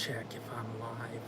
check if I'm live.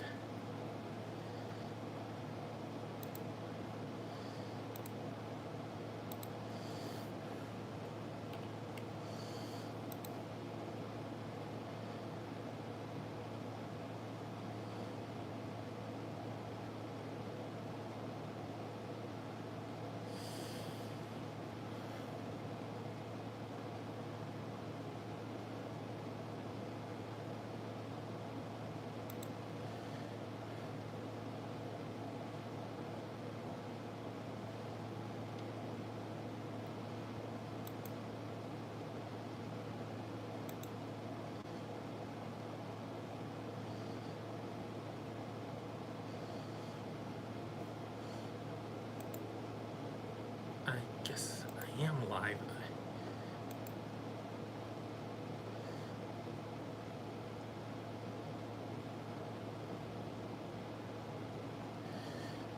I guess I am live.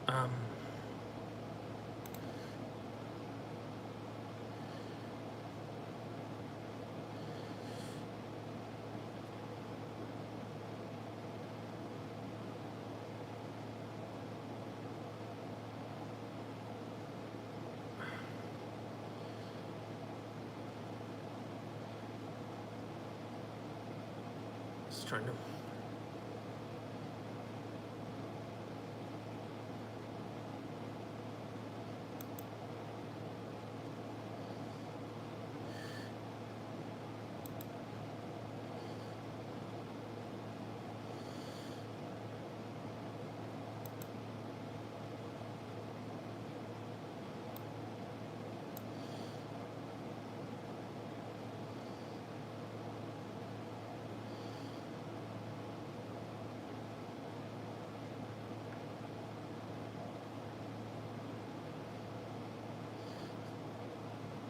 Um, just trying to.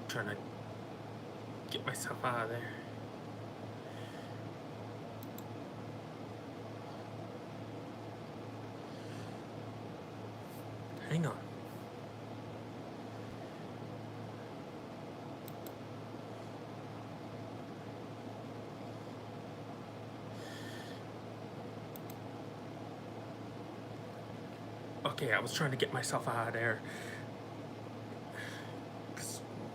Trying to get myself out of there. Hang on. Okay, I was trying to get myself out of there.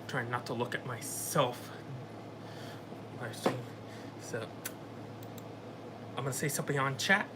Trying not to look at myself. So I'm gonna say something on chat.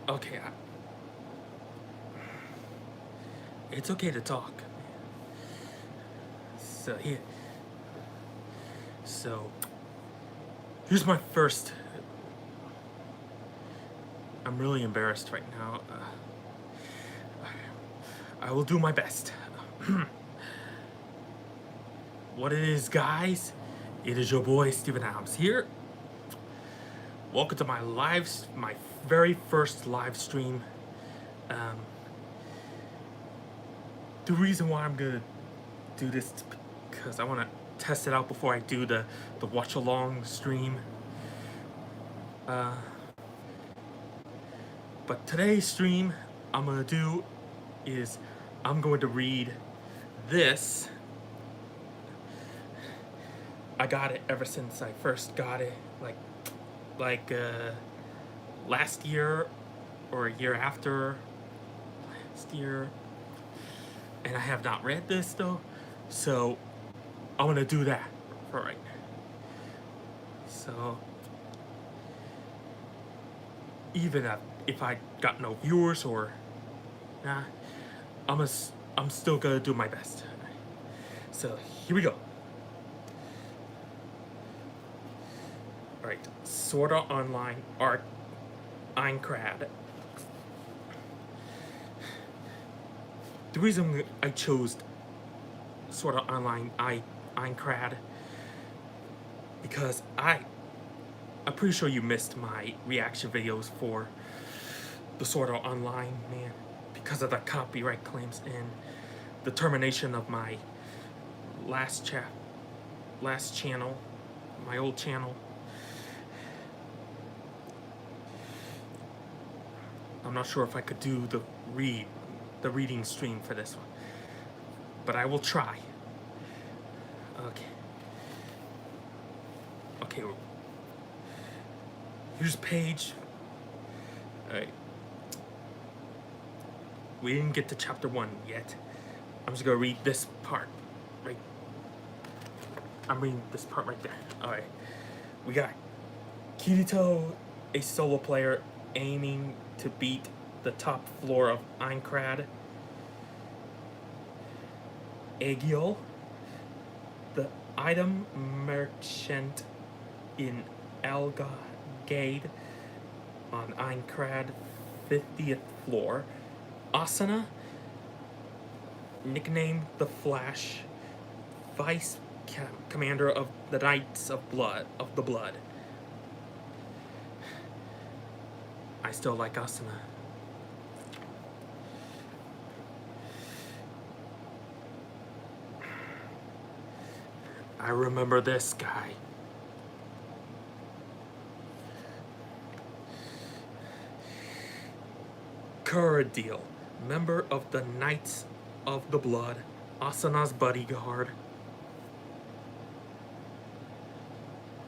Okay, it's okay to talk. So here's my first. I'm really embarrassed right now. I will do my best. What it is, guys? It is your boy Steven Adams here. Welcome to my very first live stream. The reason why I'm gonna do this is because I want to test it out before I do the watch along stream. But today's stream I'm gonna do is I'm going to read this. I got it ever since I first got it, like last year or a year after last year, and I have not read this though, so I'm gonna do that for right now. So even if I got no viewers or nah, I'm still gonna do my best. So here we go. Alright, Sword Art Online Art Aincrad. The reason I chose Sword Art Online Aincrad because I'm pretty sure you missed my reaction videos for the Sword Art Online, man, because of the copyright claims and the termination of my last channel, my old channel. I'm not sure if I could do the reading stream for this one, but I will try. Okay, here's page. Alright, we didn't get to chapter 1 yet. I'm just gonna read this part right. I'm reading this part right there. Alright, we got Kirito, a solo player aiming to beat the top floor of Aincrad. Aegil, the item merchant in Elgade on Aincrad 50th floor. Asuna, nicknamed the Flash, vice commander of the Knights of the Blood. I still like Asuna. I remember this guy. Kuradil, member of the Knights of the Blood, Asuna's bodyguard.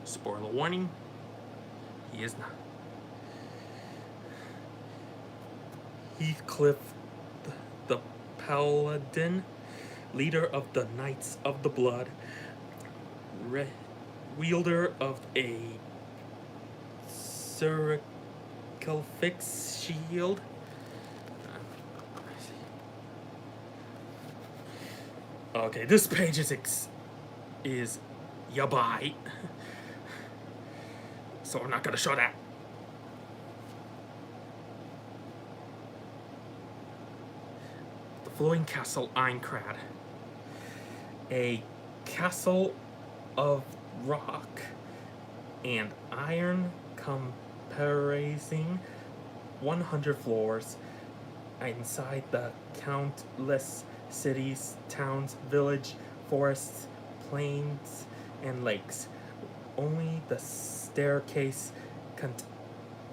Spoiler warning, he is not. Heathcliff, the Paladin, leader of the Knights of the Blood, wielder of a circumfix shield. Okay, this page is yabai, so I'm not gonna show that. The Flowing Castle Aincrad, a castle of rock and iron comprising 100 floors inside the countless cities, towns, village, forests, plains, and lakes. Only the staircase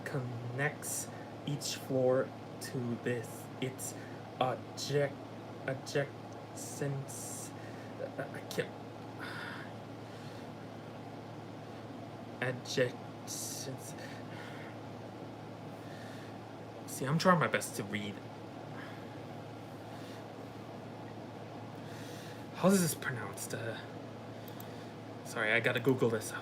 connects each floor to its adjacent. I can't. Adjacent. See, I'm trying my best to read. How is this pronounced? Sorry, I gotta Google this.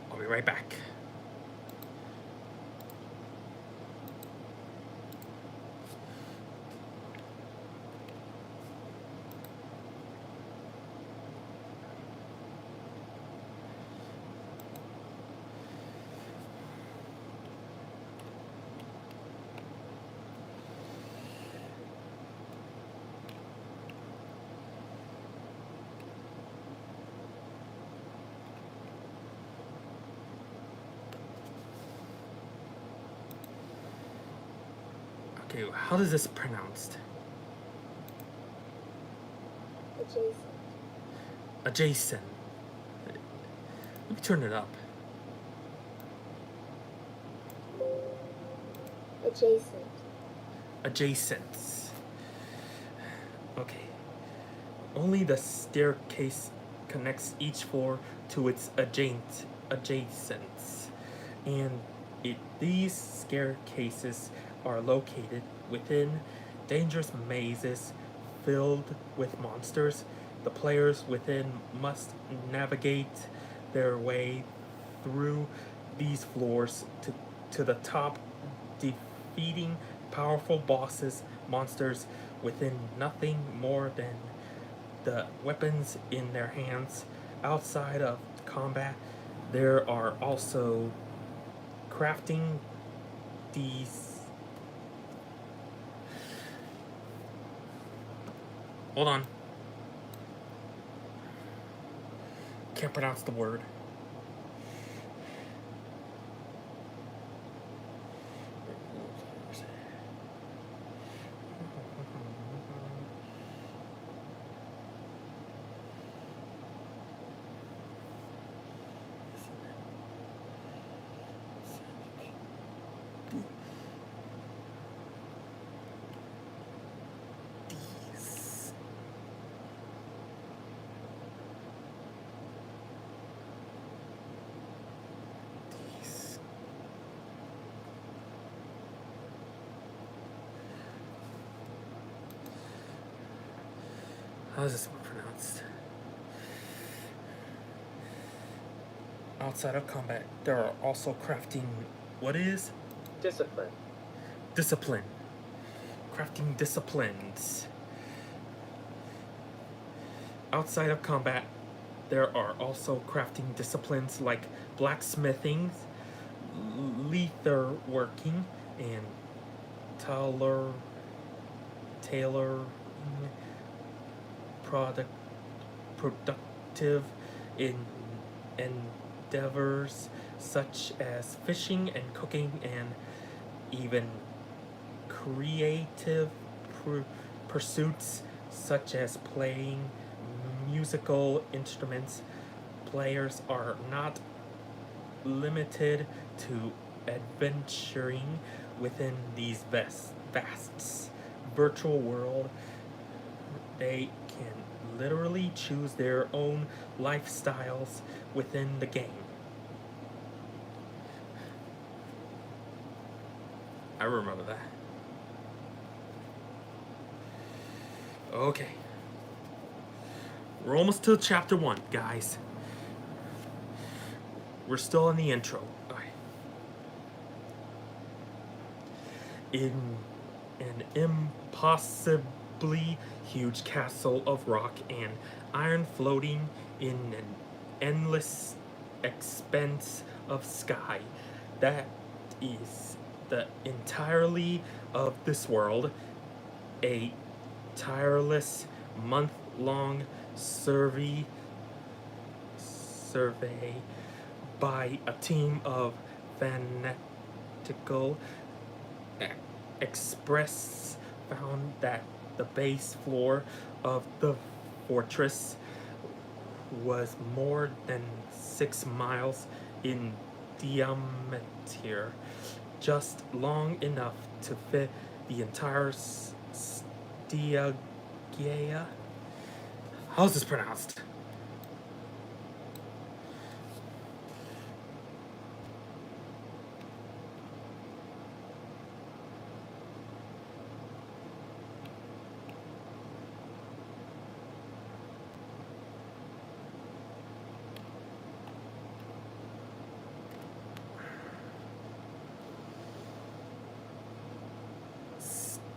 I'll be right back. Okay, how is this pronounced? Adjacent. Adjacent. Let me turn it up. Adjacent. Adjacent. Okay. Only the staircase connects each floor to its adjacents. And these staircases are located within dangerous mazes filled with monsters. The players within must navigate their way through these floors to to the top, defeating powerful bosses, monsters within nothing more than the weapons in their hands. Outside of combat, there are also crafting these. Hold on. Can't pronounce the word. How is this one pronounced? Outside of combat, there are also crafting. What is? Discipline. Discipline. Crafting disciplines. Outside of combat, there are also crafting disciplines like blacksmithing, leatherworking, and tailoring, productive endeavors such as fishing and cooking, and even creative pursuits such as playing musical instruments. Players are not limited to adventuring within these vast virtual world. They can literally choose their own lifestyles within the game. I remember that. Okay. We're almost to chapter 1, guys. We're still in the intro. Okay. In an impossibly huge castle of rock and iron floating in an endless expanse of sky, that is the entirety of this world, a tireless month-long survey by a team of fanatical express found that the base floor of the fortress was more than 6 miles in diameter, just long enough to fit the entire Stiagea. How's this pronounced?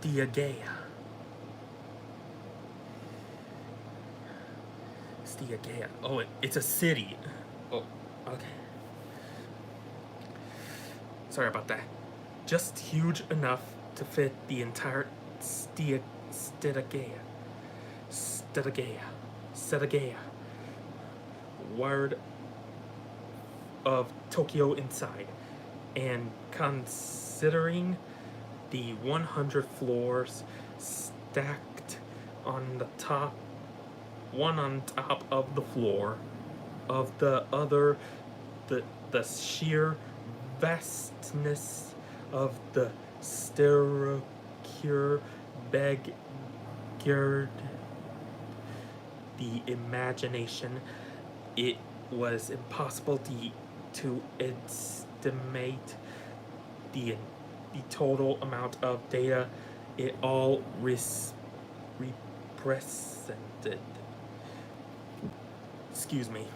Stiagea. Stiagea. Oh, it's a city. Oh, okay. Sorry about that. Just huge enough to fit the entire Stiagea. Word of Tokyo inside. And considering the 100 floors stacked on the top, one on top of the floor of the other, the sheer vastness of the staircase beggared the imagination. It was impossible to estimate the total amount of data it all represented. Excuse me.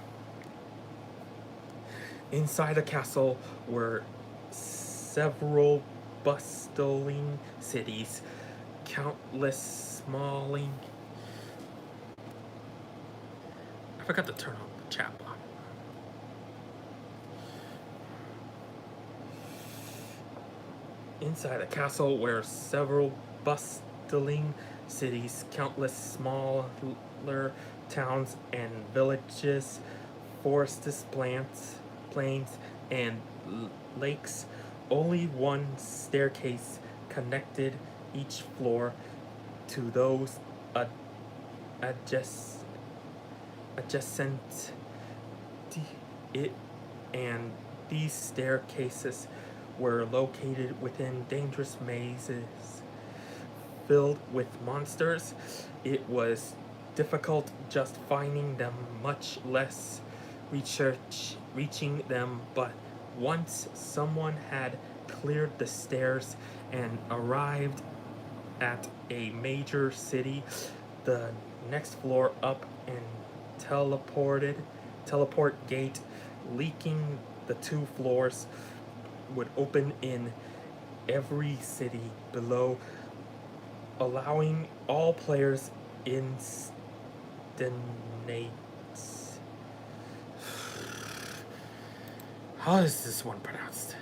Inside the castle were several bustling cities, countless smalling. I forgot to turn on the chat block. Inside the castle were several bustling cities, countless smaller towns and villages, forests, plains, and lakes. Only one staircase connected each floor to those adjacent it, and these staircases were located within dangerous mazes filled with monsters. It was difficult just finding them, much less reaching them, but once someone had cleared the stairs and arrived at a major city, the next floor up and teleport gate leaking the 2 floors would open in every city below, allowing all players instantaneous. How is this one pronounced?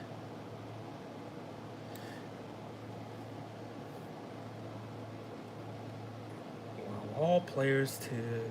All players in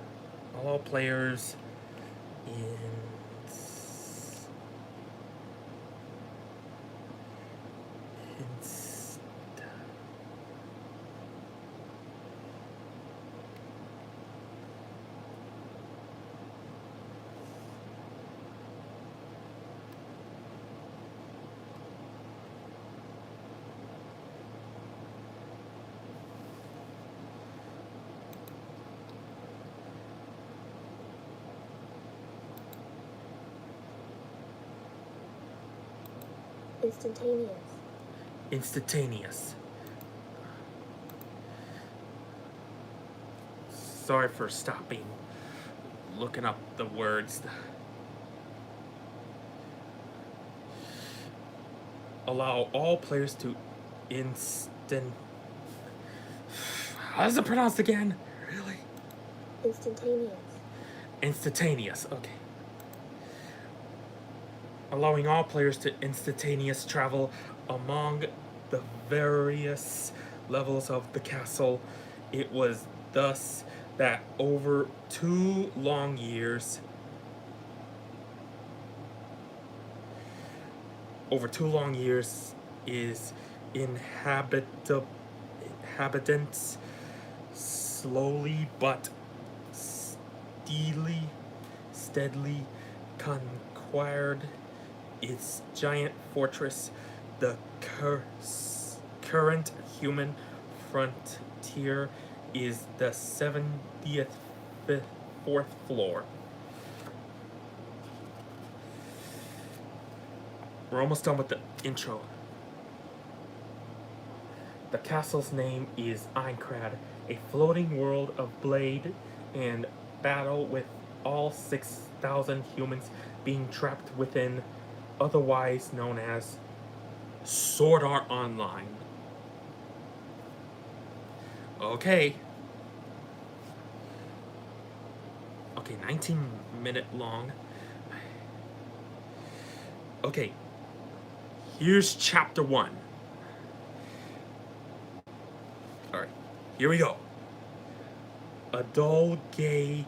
Instantaneous. Sorry for stopping, looking up the words. Allow all players to How's it pronounced again? Really? Instantaneous, okay. Allowing all players to instantaneous travel among the various levels of the castle. It was thus that over 2 long years is inhabitants slowly but steadily conquered its giant fortress. The current human frontier is the 74th floor. We're almost done with the intro. The castle's name is Aincrad, a floating world of blade and battle with all 6,000 humans being trapped within, otherwise known as Sword Art Online. Okay, 19-minute long. Okay, here's chapter 1. Alright, here we go. A dull, gay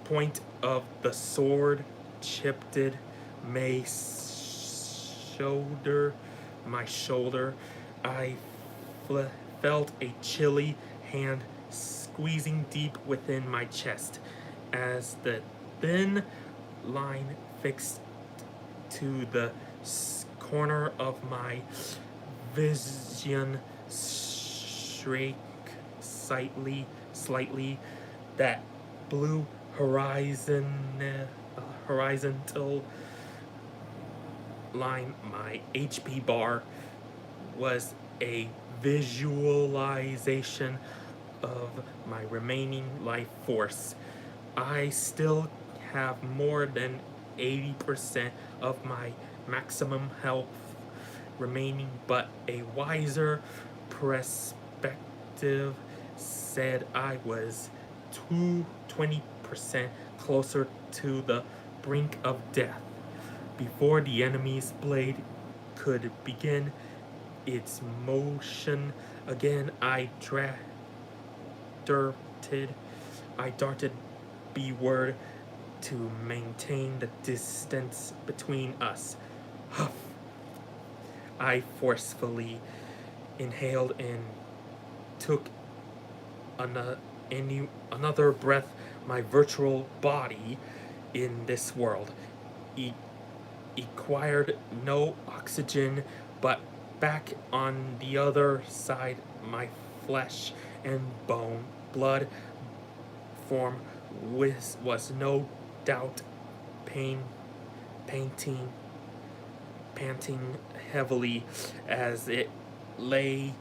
point of the sword chipped my shoulder. I felt a chilly hand squeezing deep within my chest as the thin line fixed to the corner of my vision shrank slightly. That blue horizontal line, my HP bar, was a visualization of my remaining life force. I still have more than 80% of my maximum health remaining, but a wiser perspective said I was 20% closer to the brink of death. Before the enemy's blade could begin its motion again, darted, I darted B-word to maintain the distance between us. Huff! I forcefully inhaled and took another breath. My virtual body in this world acquired no oxygen, but back on the other side, my flesh and bone, blood form was no doubt painting panting heavily as it lay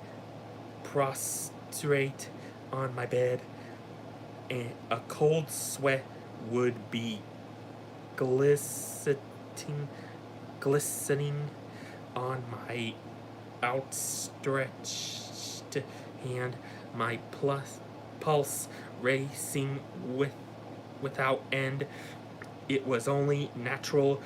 prostrate on my bed, and a cold sweat would be glistening on my outstretched hand, my pulse racing without end. It was only natural.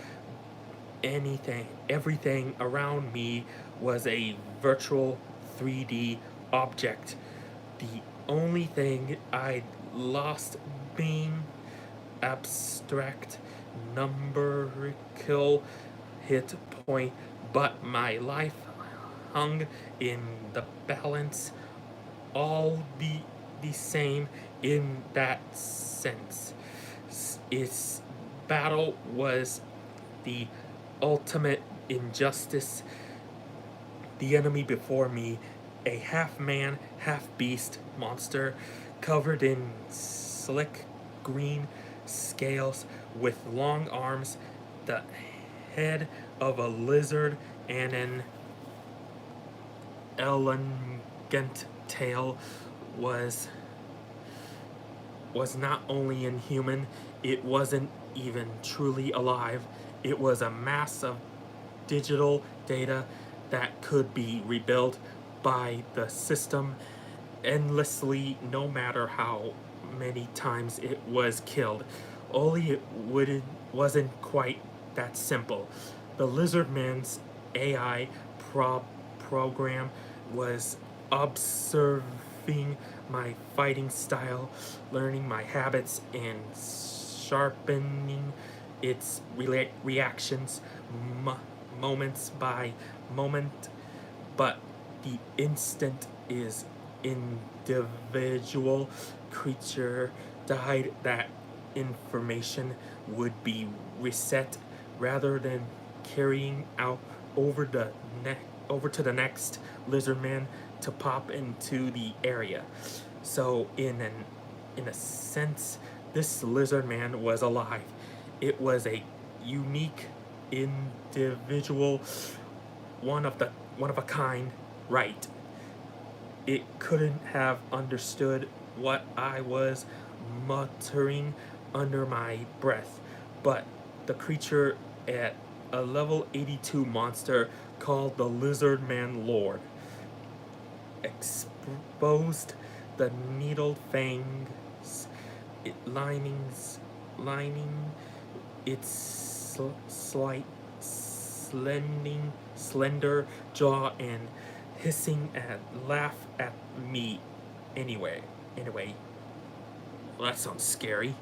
Everything around me was a virtual 3D object. The only thing I'd lost being abstract numerical hit point, but my life hung in the balance, all the same in that sense. Its battle was the ultimate injustice. The enemy before me, a half-man, half-beast monster, covered in slick green scales with long arms, the head of a lizard, and an elegant tail, was not only inhuman, it wasn't even truly alive. It was a mass of digital data that could be rebuilt by the system endlessly, no matter how many times it was killed. Only it wasn't quite that simple. The Lizardman's AI program was observing my fighting style, learning my habits, and sharpening its reactions moments by moment. But the instant is individual creature died, that information would be reset rather than carrying out over to the next lizardman to pop into the area. So in a sense, this lizardman was alive. It was a unique individual, one of a kind, right? It couldn't have understood what I was muttering under my breath, but the creature at a level 82 monster called the Lizardman Lord exposed the needled fangs, lining its slender jaw and hissing and laugh at me anyway. Well, that sounds scary.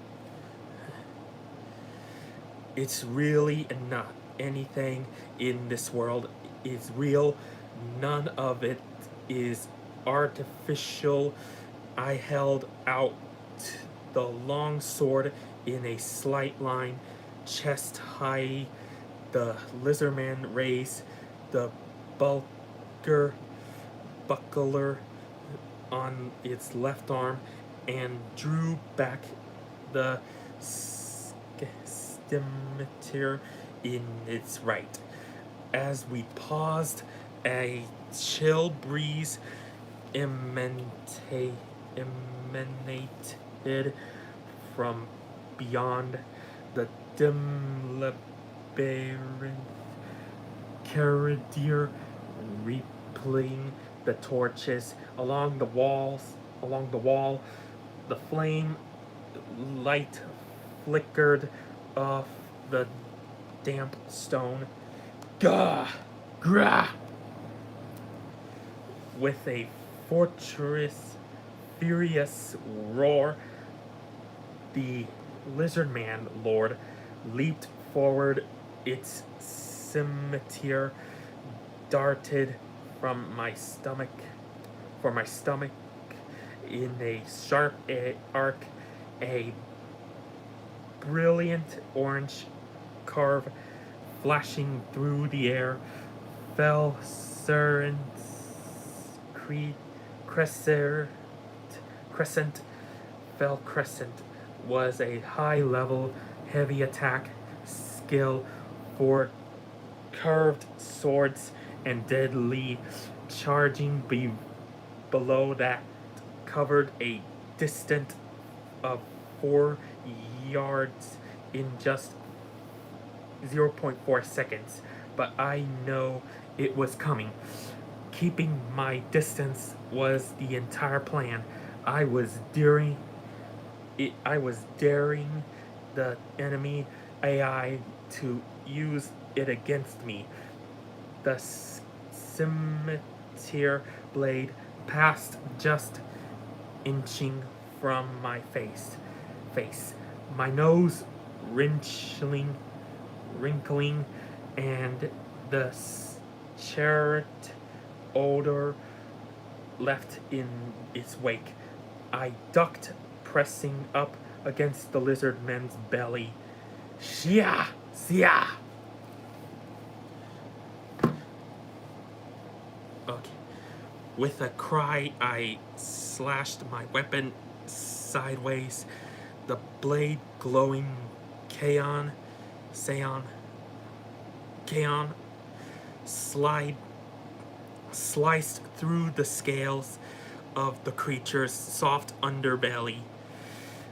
It's really not anything in this world is real. None of it is artificial. I held out the long sword in a slight line, chest high. The lizardman raised the buckler on its left arm and drew back the scimitar in its right. As we paused, a chill breeze emanated from beyond the dim labyrinth corridor repelling the torches along the wall. The flame light flickered off the damp stone. Gah! Grah! With a fortress furious roar, the lizard man lord leaped forward. Its scimitar darted from my stomach in a sharp arc. A brilliant orange curve flashing through the air fell crescent was a high-level heavy attack skill for curved swords and deadly charging below that covered a distance of 4 yards in just 0.4 seconds, but I know it was coming. Keeping my distance was the entire plan. I was daring the enemy AI to use it against me. The scimitar blade passed just inching from my face. My nose wrinkling, and the charred odor left in its wake. I ducked, pressing up against the lizard man's belly. Shia! Sia! Okay. With a cry, I slashed my weapon sideways, the blade glowing chaon sliced through the scales of the creature's soft underbelly,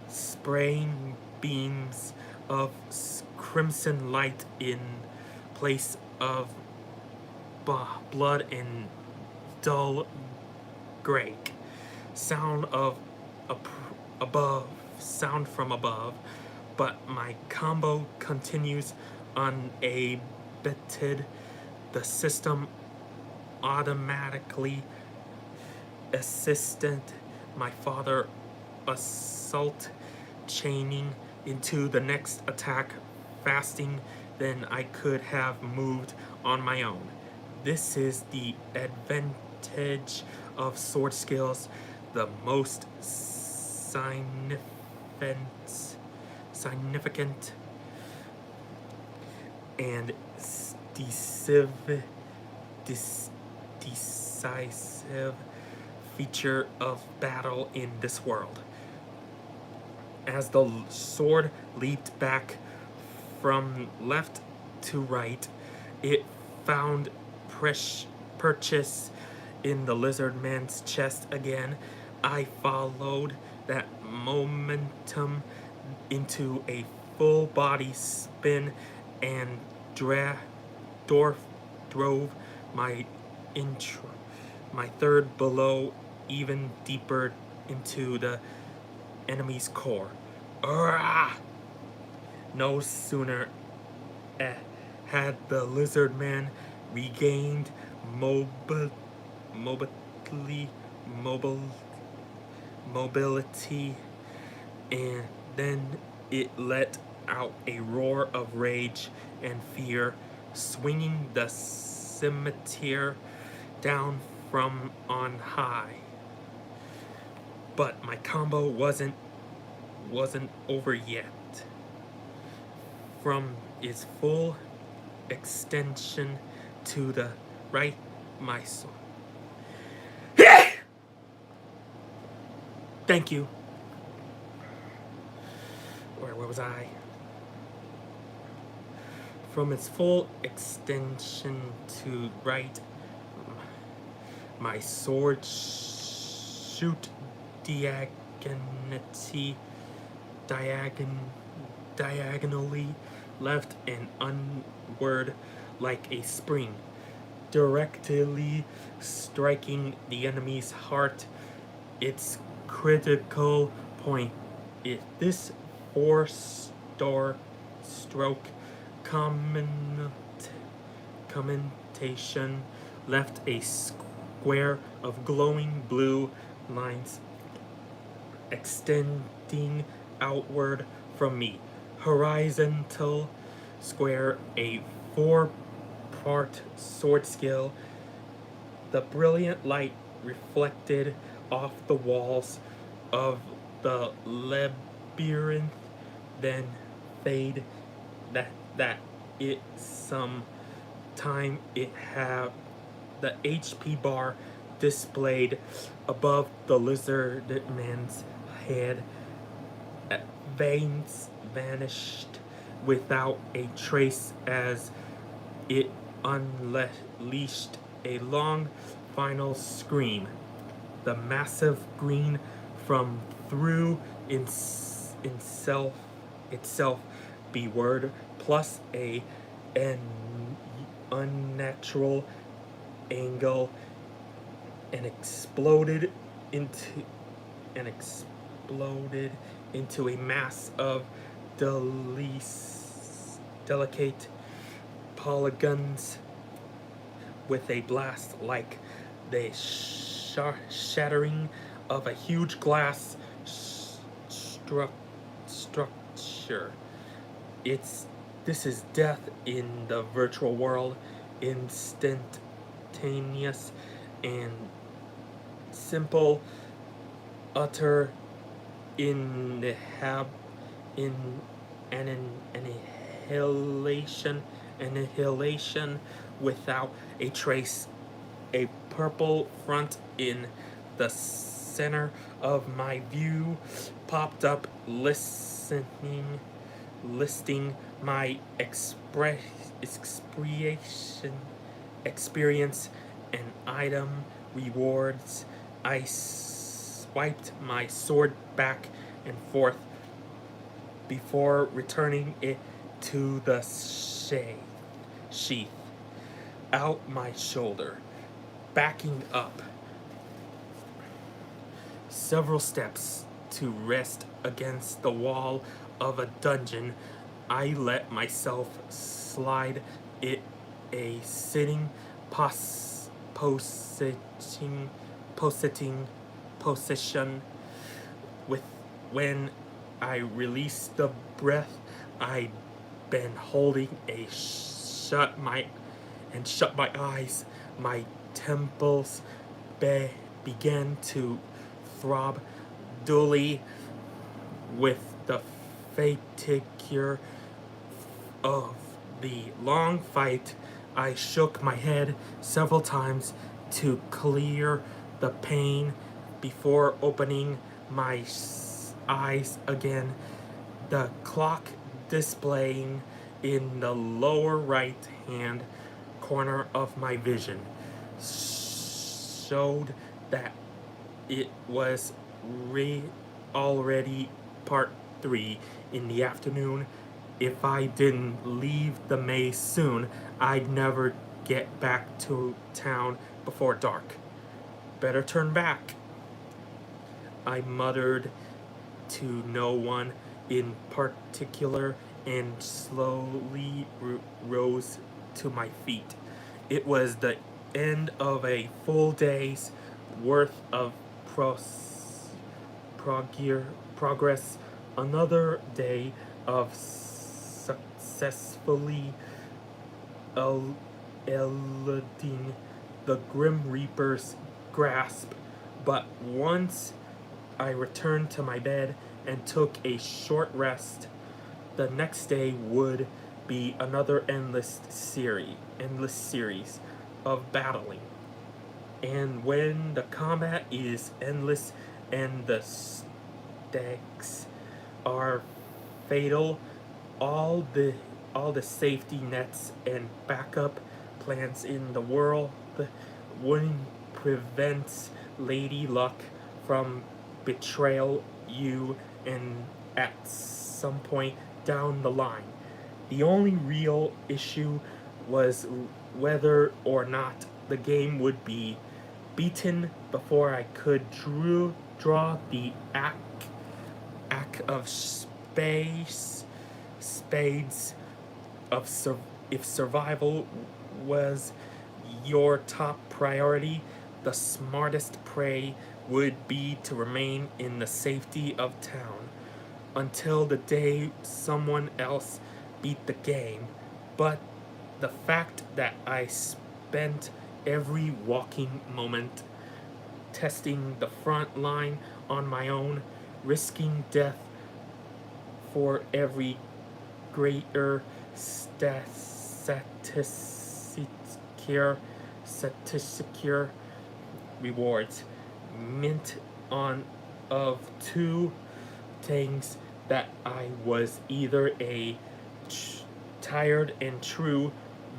spraying beams of crimson light in place of blood and dull gray. Sound from above, but my combo continues unabated. The system automatically assisted my father assault, chaining into the next attack faster than I could have moved on my own. This is the advantage of sword skills, the most significant and decisive feature of battle in this world. As the sword leaped back from left to right, it found purchase in the lizard man's chest again. I followed that momentum into a full body spin and drove my third blow even deeper into the enemy's core. Urgh! No sooner had the lizard man regained mobility, and then it let out a roar of rage and fear, swinging the scimitar down from on high. But my combo wasn't over yet. From its full extension to the right, my sword. Thank you. Where was I? From its full extension to right, my sword shoot diagonally left and onward like a spring. directly striking the enemy's heart. Its critical point. If this four-star stroke commentation left a square of glowing blue lines extending outward from me. Horizontal square, a four-part sword skill. The brilliant light reflected off the walls of the labyrinth, then fade. That it some time it have the HP bar displayed above the lizard man's head. Veins vanished without a trace as it unleashed a long final scream. The massive green from through itself be word plus an unnatural angle and exploded into a mass of delicate polygons with a blast like the shattering of a huge glass structure. This is death in the virtual world, instantaneous and simple, utter annihilation without a trace. A purple front in the center of my view popped up, listing my experience and item rewards. I swiped my sword back and forth before returning it to the sheath out my shoulder, backing up several steps to rest against the wall of a dungeon. I let myself slide it a sitting position with when I released the breath I'd been holding shut my eyes. My temples began to throb dully with the fatigue of the long fight. I shook my head several times to clear the pain before opening my eyes again. The clock displaying in the lower right hand corner of my vision showed that it was already part 3 in the afternoon. If I didn't leave the maze soon, I'd never get back to town before dark. Better turn back, I muttered to no one in particular and slowly rose to my feet. It was the end of a full day's worth of progress, another day of successfully eluding the Grim Reaper's grasp. But once I returned to my bed and took a short rest, the next day would be another endless series of battling. And when the combat is endless and the stakes are fatal, all the safety nets and backup plans in the world wouldn't prevent Lady Luck from betrayal you and at some point down the line. The only real issue was whether or not the game would be beaten before I could draw the act of spades of if survival was your top priority, the smartest prey would be to remain in the safety of town until the day someone else beat the game. But the fact that I spent every walking moment testing the front line on my own, risking death for every greater statistic rewards meant on of two things that I was either a tired and true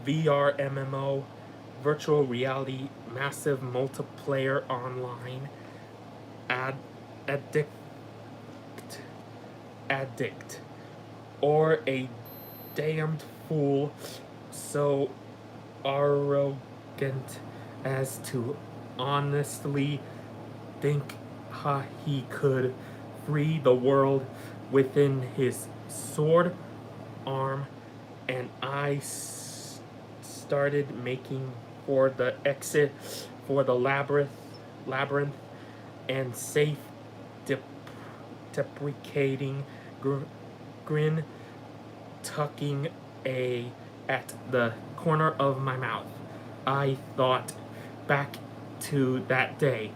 VR MMO, virtual reality, massive multiplayer online addict, or a damned fool so arrogant as to honestly think he could free the world within his sword arm. And I started making for the exit for the labyrinth and safe deprecating grin tucking at the corner of my mouth. I thought back to that day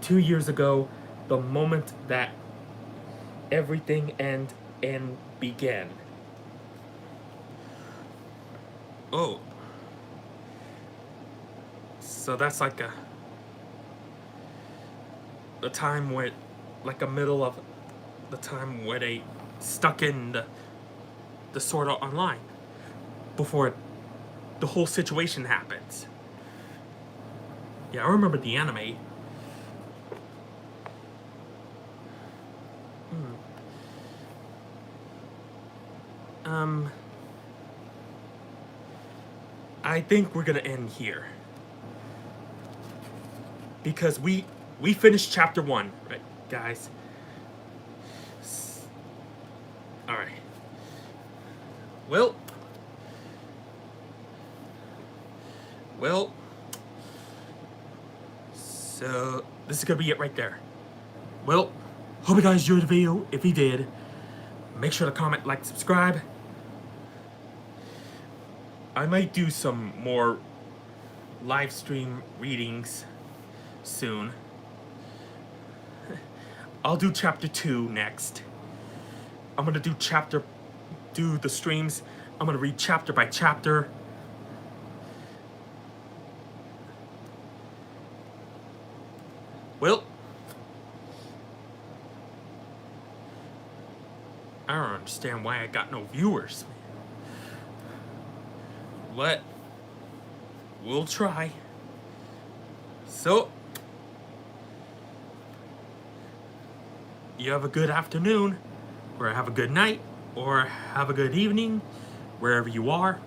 2 years ago, the moment that everything and began. Oh, so that's like the time where, like a middle of the time where they stuck in the Sword Art Online before the whole situation happens. Yeah, I remember the anime. I think we're gonna end here because we finished chapter 1, right, guys? All right. Well, so this is gonna be it right there. Well, hope you guys enjoyed the video. If you did, make sure to comment, like, subscribe. I might do some more live stream readings soon. I'll do chapter 2 next. I'm gonna do the streams. I'm gonna read chapter by chapter. Well, I don't understand why I got no viewers. But we'll try. So, you have a good afternoon, or have a good night, or have a good evening, wherever you are.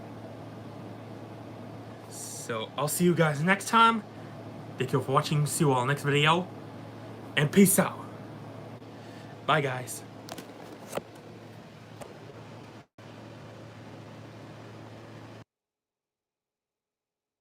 So, I'll see you guys next time. Thank you for watching. See you all next video. And peace out. Bye, guys.